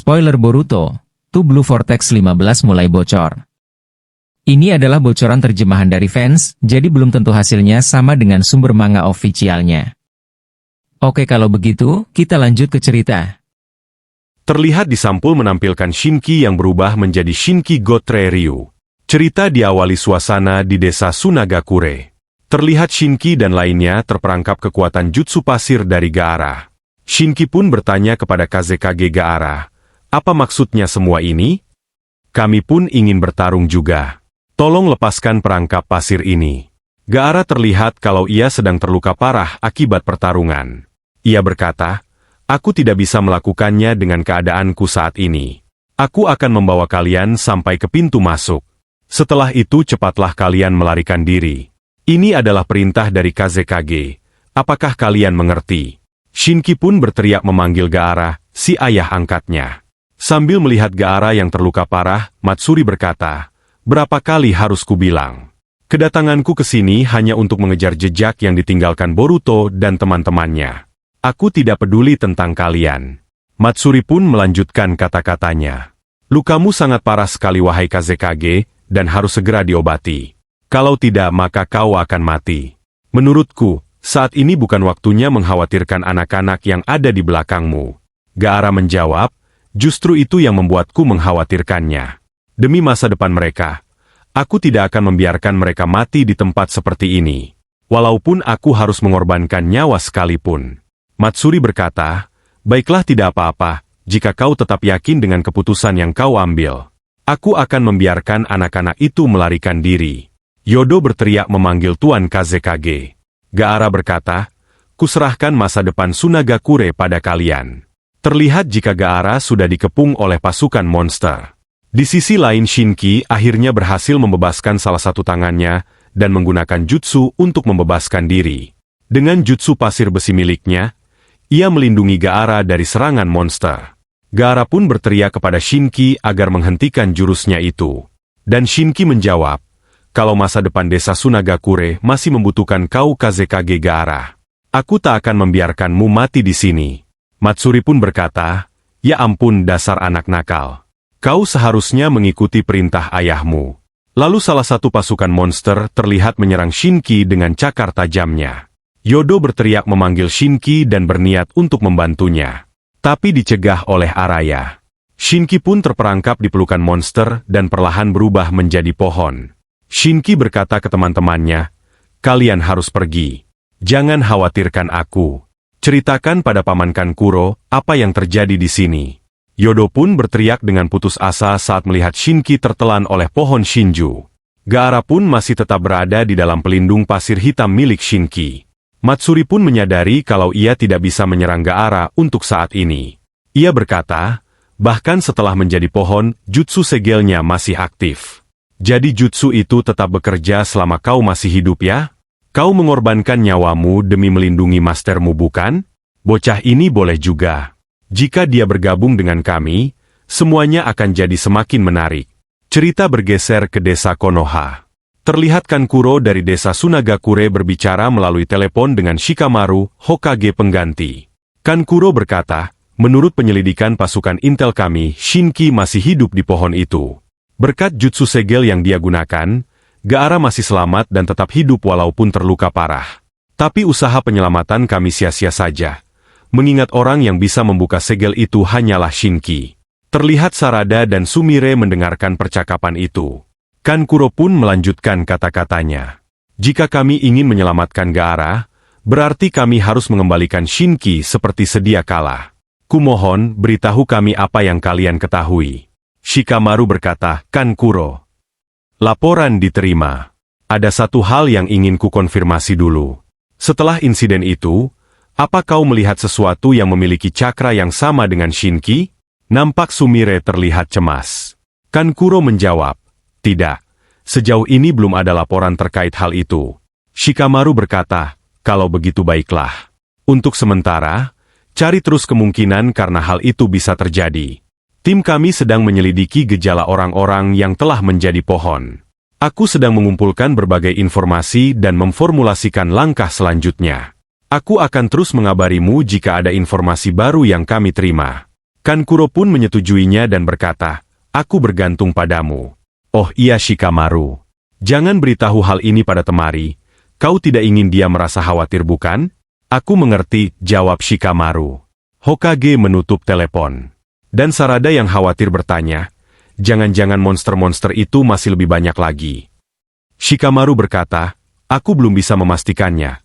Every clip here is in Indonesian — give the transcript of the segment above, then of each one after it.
Spoiler Boruto, To Blue Vortex 15 mulai bocor. Ini adalah bocoran terjemahan dari fans, jadi belum tentu hasilnya sama dengan sumber manga officialnya. Oke, kalau begitu, kita lanjut ke cerita. Terlihat di sampul menampilkan Shinki yang berubah menjadi Shinki Gotre Ryu. Cerita diawali suasana di desa Sunagakure. Terlihat Shinki dan lainnya terperangkap kekuatan jutsu pasir dari Gaara. Shinki pun bertanya kepada Kazekage Gaara, "Apa maksudnya semua ini? Kami pun ingin bertarung juga. Tolong lepaskan perangkap pasir ini." Gaara terlihat kalau ia sedang terluka parah akibat pertarungan. Ia berkata, "Aku tidak bisa melakukannya dengan keadaanku saat ini. Aku akan membawa kalian sampai ke pintu masuk. Setelah itu cepatlah kalian melarikan diri. Ini adalah perintah dari Kazekage. Apakah kalian mengerti?" Shinki pun berteriak memanggil Gaara, si ayah angkatnya. Sambil melihat Gaara yang terluka parah, Matsuri berkata, "Berapa kali harus kubilang? Kedatanganku ke sini hanya untuk mengejar jejak yang ditinggalkan Boruto dan teman-temannya. Aku tidak peduli tentang kalian." Matsuri pun melanjutkan kata-katanya. "Lukamu sangat parah sekali wahai Kazekage, dan harus segera diobati. Kalau tidak maka kau akan mati. Menurutku, saat ini bukan waktunya mengkhawatirkan anak-anak yang ada di belakangmu." Gaara menjawab, "Justru itu yang membuatku mengkhawatirkannya. Demi masa depan mereka, aku tidak akan membiarkan mereka mati di tempat seperti ini. Walaupun aku harus mengorbankan nyawa sekalipun." Matsuri berkata, "Baiklah, tidak apa-apa, jika kau tetap yakin dengan keputusan yang kau ambil. Aku akan membiarkan anak-anak itu melarikan diri." Yodo berteriak memanggil Tuan Kazekage. Gaara berkata, "Kuserahkan masa depan Sunagakure pada kalian." Terlihat jika Gaara sudah dikepung oleh pasukan monster. Di sisi lain Shinki akhirnya berhasil membebaskan salah satu tangannya dan menggunakan jutsu untuk membebaskan diri. Dengan jutsu pasir besi miliknya, ia melindungi Gaara dari serangan monster. Gaara pun berteriak kepada Shinki agar menghentikan jurusnya itu. Dan Shinki menjawab, "Kalau masa depan desa Sunagakure masih membutuhkan kau Kazekage Gaara, aku tak akan membiarkanmu mati di sini." Matsuri pun berkata, "Ya ampun dasar anak nakal. Kau seharusnya mengikuti perintah ayahmu." Lalu salah satu pasukan monster terlihat menyerang Shinki dengan cakar tajamnya. Yodo berteriak memanggil Shinki dan berniat untuk membantunya. Tapi dicegah oleh Araya. Shinki pun terperangkap di pelukan monster dan perlahan berubah menjadi pohon. Shinki berkata ke teman-temannya, "Kalian harus pergi. Jangan khawatirkan aku. Ceritakan pada Paman Kankuro apa yang terjadi di sini." Yodo pun berteriak dengan putus asa saat melihat Shinki tertelan oleh pohon Shinju. Gaara pun masih tetap berada di dalam pelindung pasir hitam milik Shinki. Matsuri pun menyadari kalau ia tidak bisa menyerang Gaara untuk saat ini. Ia berkata, bahkan setelah menjadi pohon, jutsu segelnya masih aktif. "Jadi jutsu itu tetap bekerja selama kau masih hidup ya? Kau mengorbankan nyawamu demi melindungi mastermu bukan? Bocah ini boleh juga. Jika dia bergabung dengan kami, semuanya akan jadi semakin menarik." Cerita bergeser ke desa Konoha. Terlihat Kankuro dari desa Sunagakure berbicara melalui telepon dengan Shikamaru, Hokage pengganti. Kankuro berkata, "Menurut penyelidikan pasukan intel kami, Shinki masih hidup di pohon itu. Berkat jutsu segel yang dia gunakan, Gaara masih selamat dan tetap hidup walaupun terluka parah. Tapi usaha penyelamatan kami sia-sia saja. Mengingat orang yang bisa membuka segel itu hanyalah Shinki." Terlihat Sarada dan Sumire mendengarkan percakapan itu. Kankuro pun melanjutkan kata-katanya. "Jika kami ingin menyelamatkan Gaara, berarti kami harus mengembalikan Shinki seperti sedia kala. Kumohon, beritahu kami apa yang kalian ketahui." Shikamaru berkata, "Kankuro, laporan diterima. Ada satu hal yang ingin ku konfirmasi dulu. Setelah insiden itu, apa kau melihat sesuatu yang memiliki cakra yang sama dengan Shinki?" Nampak Sumire terlihat cemas. Kankuro menjawab, "Tidak. Sejauh ini belum ada laporan terkait hal itu." Shikamaru berkata, "Kalau begitu baiklah. Untuk sementara, cari terus kemungkinan karena hal itu bisa terjadi. Tim kami sedang menyelidiki gejala orang-orang yang telah menjadi pohon. Aku sedang mengumpulkan berbagai informasi dan memformulasikan langkah selanjutnya. Aku akan terus mengabarimu jika ada informasi baru yang kami terima." Kankuro pun menyetujuinya dan berkata, aku bergantung padamu. Oh iya Shikamaru. Jangan beritahu hal ini pada Temari. Kau tidak ingin dia merasa khawatir bukan? Aku mengerti, jawab Shikamaru. Hokage menutup telepon. Dan Sarada yang khawatir bertanya, jangan-jangan monster-monster itu masih lebih banyak lagi. Shikamaru berkata, aku belum bisa memastikannya.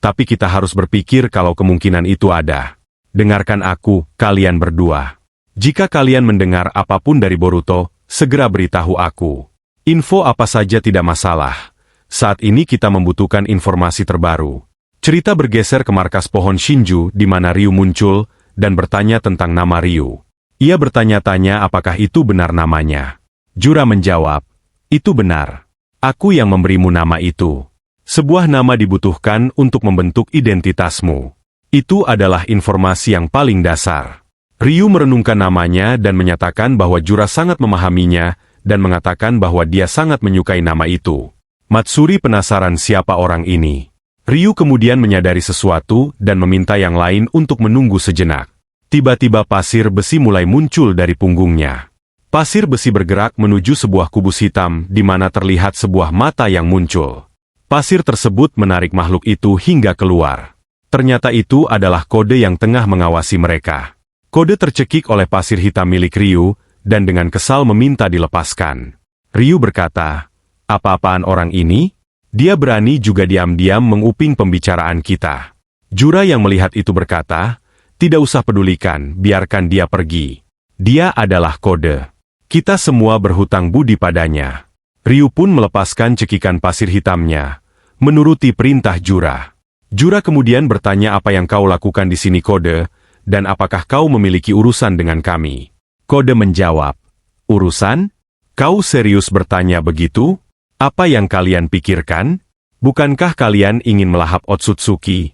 Tapi kita harus berpikir kalau kemungkinan itu ada. Dengarkan aku, kalian berdua. Jika kalian mendengar apapun dari Boruto, segera beritahu aku. Info apa saja tidak masalah. Saat ini kita membutuhkan informasi terbaru. Cerita bergeser ke markas pohon Shinju di mana Ryu muncul dan bertanya tentang nama Ryu. Ia bertanya-tanya apakah itu benar namanya. Jura menjawab, itu benar. Aku yang memberimu nama itu. Sebuah nama dibutuhkan untuk membentuk identitasmu. Itu adalah informasi yang paling dasar. Ryu merenungkan namanya dan menyatakan bahwa Jura sangat memahaminya dan mengatakan bahwa dia sangat menyukai nama itu. Matsuri penasaran siapa orang ini. Ryu kemudian menyadari sesuatu dan meminta yang lain untuk menunggu sejenak. Tiba-tiba pasir besi mulai muncul dari punggungnya. Pasir besi bergerak menuju sebuah kubus hitam di mana terlihat sebuah mata yang muncul. Pasir tersebut menarik makhluk itu hingga keluar. Ternyata itu adalah kode yang tengah mengawasi mereka. Kode tercekik oleh pasir hitam milik Ryu dan dengan kesal meminta dilepaskan. Ryu berkata, apa-apaan orang ini? Dia berani juga diam-diam menguping pembicaraan kita. Jura yang melihat itu berkata, tidak usah pedulikan, biarkan dia pergi. Dia adalah kode. Kita semua berhutang budi padanya. Ryu pun melepaskan cekikan pasir hitamnya, menuruti perintah Jura. Jura kemudian bertanya apa yang kau lakukan di sini kode, dan apakah kau memiliki urusan dengan kami? Kode menjawab, urusan? Kau serius bertanya begitu? Apa yang kalian pikirkan? Bukankah kalian ingin melahap Otsutsuki?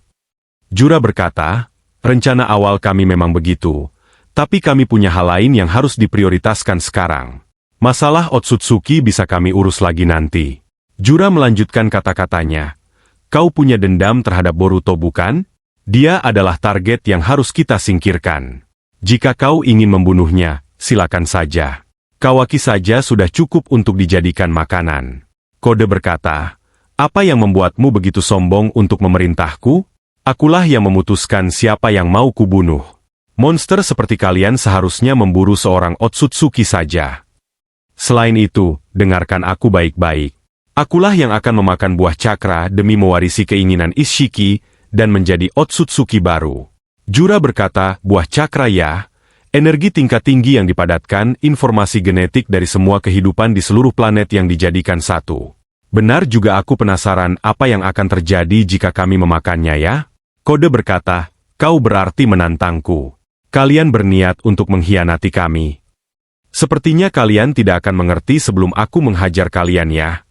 Jura berkata, rencana awal kami memang begitu, tapi kami punya hal lain yang harus diprioritaskan sekarang. Masalah Otsutsuki bisa kami urus lagi nanti. Jura melanjutkan kata-katanya, kau punya dendam terhadap Boruto bukan? Dia adalah target yang harus kita singkirkan. Jika kau ingin membunuhnya, silakan saja. Kawaki saja sudah cukup untuk dijadikan makanan. Kode berkata, apa yang membuatmu begitu sombong untuk memerintahku? Akulah yang memutuskan siapa yang mau kubunuh. Monster seperti kalian seharusnya memburu seorang Otsutsuki saja. Selain itu, dengarkan aku baik-baik. Akulah yang akan memakan buah cakra demi mewarisi keinginan Ishiki dan menjadi Otsutsuki baru. Jura berkata, buah cakra ya, energi tingkat tinggi yang dipadatkan informasi genetik dari semua kehidupan di seluruh planet yang dijadikan satu. Benar juga aku penasaran apa yang akan terjadi jika kami memakannya ya? Kode berkata, kau berarti menantangku. Kalian berniat untuk mengkhianati kami. Sepertinya kalian tidak akan mengerti sebelum aku menghajar kalian ya.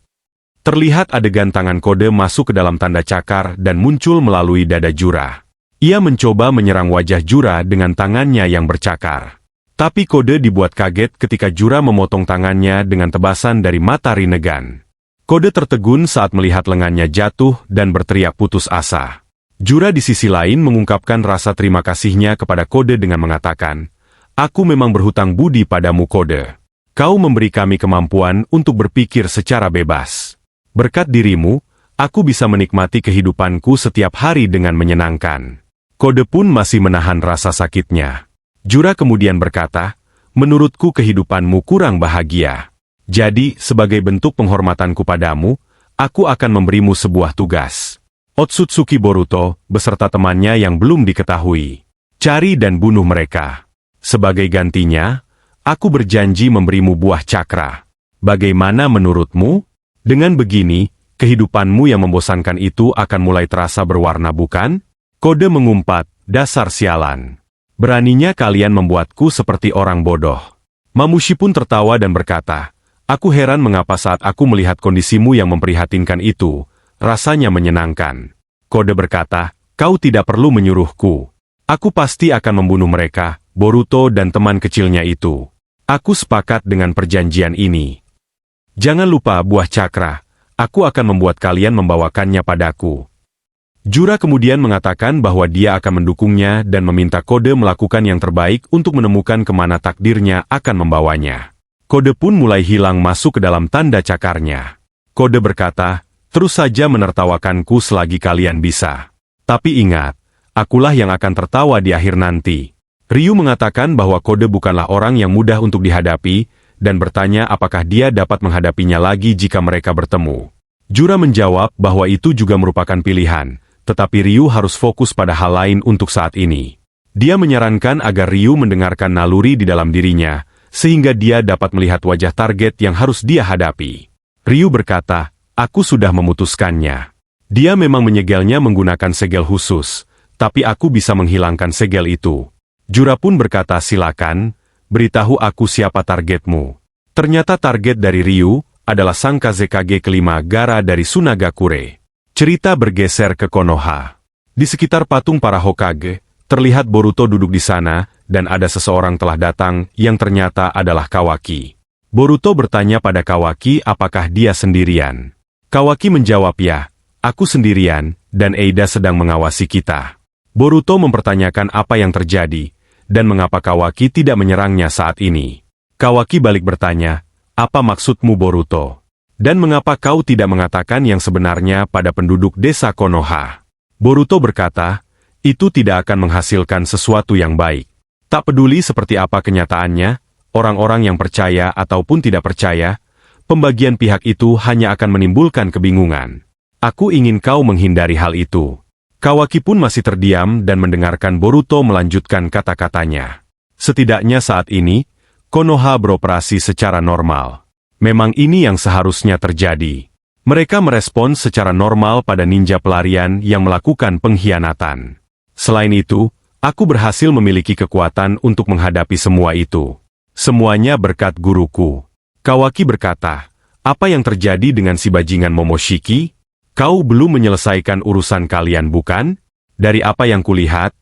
Terlihat adegan tangan kode masuk ke dalam tanda cakar dan muncul melalui dada Jura. Ia mencoba menyerang wajah Jura dengan tangannya yang bercakar. Tapi kode dibuat kaget ketika Jura memotong tangannya dengan tebasan dari mata Rinnegan. Kode tertegun saat melihat lengannya jatuh dan berteriak putus asa. Jura di sisi lain mengungkapkan rasa terima kasihnya kepada kode dengan mengatakan, aku memang berhutang budi padamu kode. Kau memberi kami kemampuan untuk berpikir secara bebas. Berkat dirimu, aku bisa menikmati kehidupanku setiap hari dengan menyenangkan. Kode pun masih menahan rasa sakitnya. Jura kemudian berkata, menurutku kehidupanmu kurang bahagia. Jadi, sebagai bentuk penghormatanku padamu, aku akan memberimu sebuah tugas. Otsutsuki Boruto, beserta temannya yang belum diketahui. Cari dan bunuh mereka. Sebagai gantinya, aku berjanji memberimu buah cakra. Bagaimana menurutmu? Dengan begini, kehidupanmu yang membosankan itu akan mulai terasa berwarna bukan? Kode mengumpat, dasar sialan. Beraninya kalian membuatku seperti orang bodoh. Mamushi pun tertawa dan berkata, aku heran mengapa saat aku melihat kondisimu yang memprihatinkan itu, rasanya menyenangkan. Kode berkata, kau tidak perlu menyuruhku. Aku pasti akan membunuh mereka, Boruto dan teman kecilnya itu. Aku sepakat dengan perjanjian ini. Jangan lupa buah cakra, aku akan membuat kalian membawakannya padaku. Jura kemudian mengatakan bahwa dia akan mendukungnya dan meminta Kode melakukan yang terbaik untuk menemukan kemana takdirnya akan membawanya. Kode pun mulai hilang masuk ke dalam tanda cakarnya. Kode berkata, "Terus saja menertawakanku selagi kalian bisa. Tapi ingat, akulah yang akan tertawa di akhir nanti." Ryu mengatakan bahwa Kode bukanlah orang yang mudah untuk dihadapi, dan bertanya apakah dia dapat menghadapinya lagi jika mereka bertemu. Jura menjawab bahwa itu juga merupakan pilihan, tetapi Ryu harus fokus pada hal lain untuk saat ini. Dia menyarankan agar Ryu mendengarkan naluri di dalam dirinya, sehingga dia dapat melihat wajah target yang harus dia hadapi. Ryu berkata, "Aku sudah memutuskannya." Dia memang menyegelnya menggunakan segel khusus, tapi aku bisa menghilangkan segel itu. Jura pun berkata, "Silakan, beritahu aku siapa targetmu." Ternyata target dari Ryu adalah sang Kazekage kelima Gaara dari Sunagakure. Cerita bergeser ke Konoha. Di sekitar patung para Hokage, terlihat Boruto duduk di sana, dan ada seseorang telah datang yang ternyata adalah Kawaki. Boruto bertanya pada Kawaki apakah dia sendirian. Kawaki menjawab, "Ya, aku sendirian, dan Eida sedang mengawasi kita." Boruto mempertanyakan apa yang terjadi, dan mengapa Kawaki tidak menyerangnya saat ini. Kawaki balik bertanya, "Apa maksudmu Boruto? Dan mengapa kau tidak mengatakan yang sebenarnya pada penduduk desa Konoha?" Boruto berkata, "Itu tidak akan menghasilkan sesuatu yang baik. Tak peduli seperti apa kenyataannya, orang-orang yang percaya ataupun tidak percaya, pembagian pihak itu hanya akan menimbulkan kebingungan. Aku ingin kau menghindari hal itu." Kawaki pun masih terdiam dan mendengarkan Boruto melanjutkan kata-katanya. Setidaknya saat ini, Konoha beroperasi secara normal. Memang ini yang seharusnya terjadi. Mereka merespons secara normal pada ninja pelarian yang melakukan pengkhianatan. Selain itu, aku berhasil memiliki kekuatan untuk menghadapi semua itu. Semuanya berkat guruku. Kawaki berkata, "Apa yang terjadi dengan si bajingan Momoshiki? Kau belum menyelesaikan urusan kalian bukan? Dari apa yang kulihat,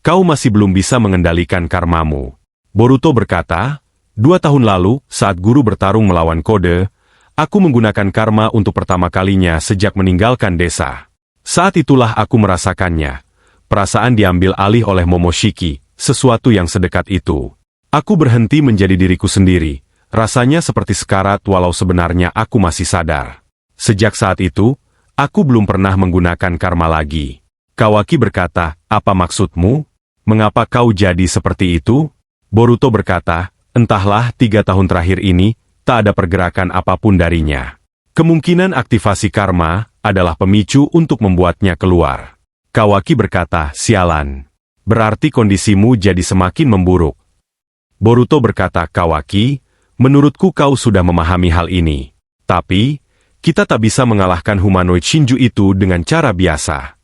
kau masih belum bisa mengendalikan karmamu." Boruto berkata, 2 tahun lalu, saat guru bertarung melawan Kode, aku menggunakan karma untuk pertama kalinya sejak meninggalkan desa. Saat itulah aku merasakannya. Perasaan diambil alih oleh Momoshiki, sesuatu yang sedekat itu. Aku berhenti menjadi diriku sendiri, rasanya seperti sekarat walau sebenarnya aku masih sadar. Sejak saat itu, aku belum pernah menggunakan karma lagi. Kawaki berkata, "Apa maksudmu? Mengapa kau jadi seperti itu?" Boruto berkata, "Entahlah 3 tahun terakhir ini, tak ada pergerakan apapun darinya. Kemungkinan aktivasi karma adalah pemicu untuk membuatnya keluar." Kawaki berkata, "Sialan. Berarti kondisimu jadi semakin memburuk." Boruto berkata, "Kawaki, menurutku kau sudah memahami hal ini. Tapi, kita tak bisa mengalahkan humanoid Shinju itu dengan cara biasa.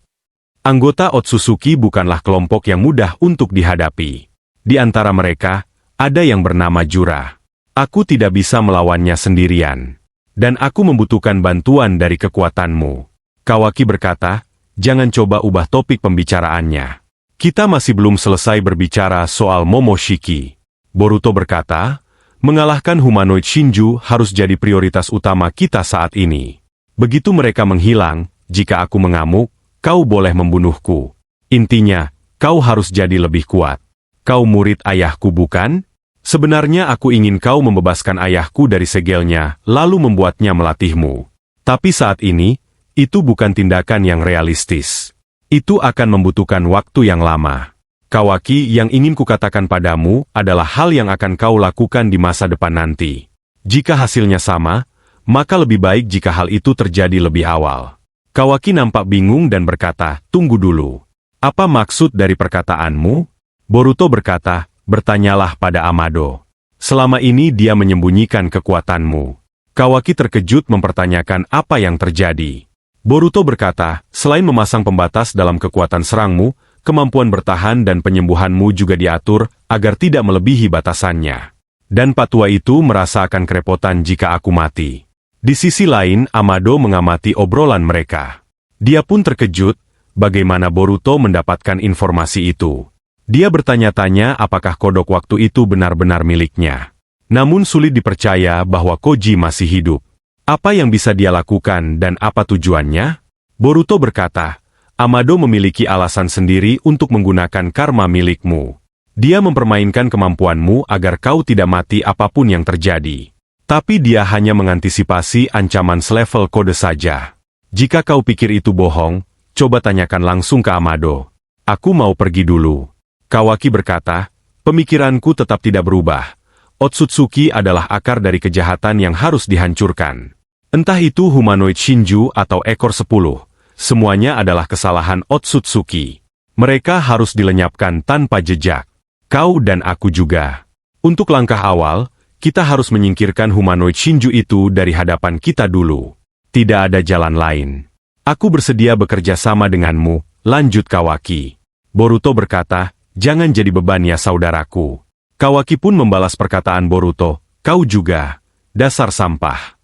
Anggota Otsutsuki bukanlah kelompok yang mudah untuk dihadapi. Di antara mereka, ada yang bernama Jura. Aku tidak bisa melawannya sendirian. Dan aku membutuhkan bantuan dari kekuatanmu." Kawaki berkata, "Jangan coba ubah topik pembicaraannya. Kita masih belum selesai berbicara soal Momoshiki." Boruto berkata, "Mengalahkan humanoid Shinju harus jadi prioritas utama kita saat ini. Begitu mereka menghilang, jika aku mengamuk, kau boleh membunuhku. Intinya, kau harus jadi lebih kuat. Kau murid ayahku bukan? Sebenarnya aku ingin kau membebaskan ayahku dari segelnya, lalu membuatnya melatihmu. Tapi saat ini, itu bukan tindakan yang realistis. Itu akan membutuhkan waktu yang lama. Kawaki, yang ingin kukatakan padamu adalah hal yang akan kau lakukan di masa depan nanti. Jika hasilnya sama, maka lebih baik jika hal itu terjadi lebih awal." Kawaki nampak bingung dan berkata, "Tunggu dulu. Apa maksud dari perkataanmu?" Boruto berkata, "Bertanyalah pada Amado. Selama ini dia menyembunyikan kekuatanmu." Kawaki terkejut mempertanyakan apa yang terjadi. Boruto berkata, "Selain memasang pembatas dalam kekuatan serangmu, kemampuan bertahan dan penyembuhanmu juga diatur agar tidak melebihi batasannya. Dan Patua itu merasa akan kerepotan jika aku mati." Di sisi lain, Amado mengamati obrolan mereka. Dia pun terkejut, bagaimana Boruto mendapatkan informasi itu. Dia bertanya-tanya apakah kodok waktu itu benar-benar miliknya. Namun sulit dipercaya bahwa Koji masih hidup. Apa yang bisa dia lakukan dan apa tujuannya? Boruto berkata, Amado memiliki alasan sendiri untuk menggunakan karma milikmu. Dia mempermainkan kemampuanmu agar kau tidak mati apapun yang terjadi. Tapi dia hanya mengantisipasi ancaman selevel kode saja. Jika kau pikir itu bohong, coba tanyakan langsung ke Amado. Aku mau pergi dulu. Kawaki berkata, pemikiranku tetap tidak berubah. Otsutsuki adalah akar dari kejahatan yang harus dihancurkan. Entah itu humanoid Shinju atau ekor 10, semuanya adalah kesalahan Otsutsuki. Mereka harus dilenyapkan tanpa jejak. Kau dan aku juga. Untuk langkah awal, kita harus menyingkirkan humanoid Shinju itu dari hadapan kita dulu. Tidak ada jalan lain. Aku bersedia bekerja sama denganmu, lanjut Kawaki. Boruto berkata, jangan jadi beban ya saudaraku. Kawaki pun membalas perkataan Boruto, kau juga. Dasar sampah.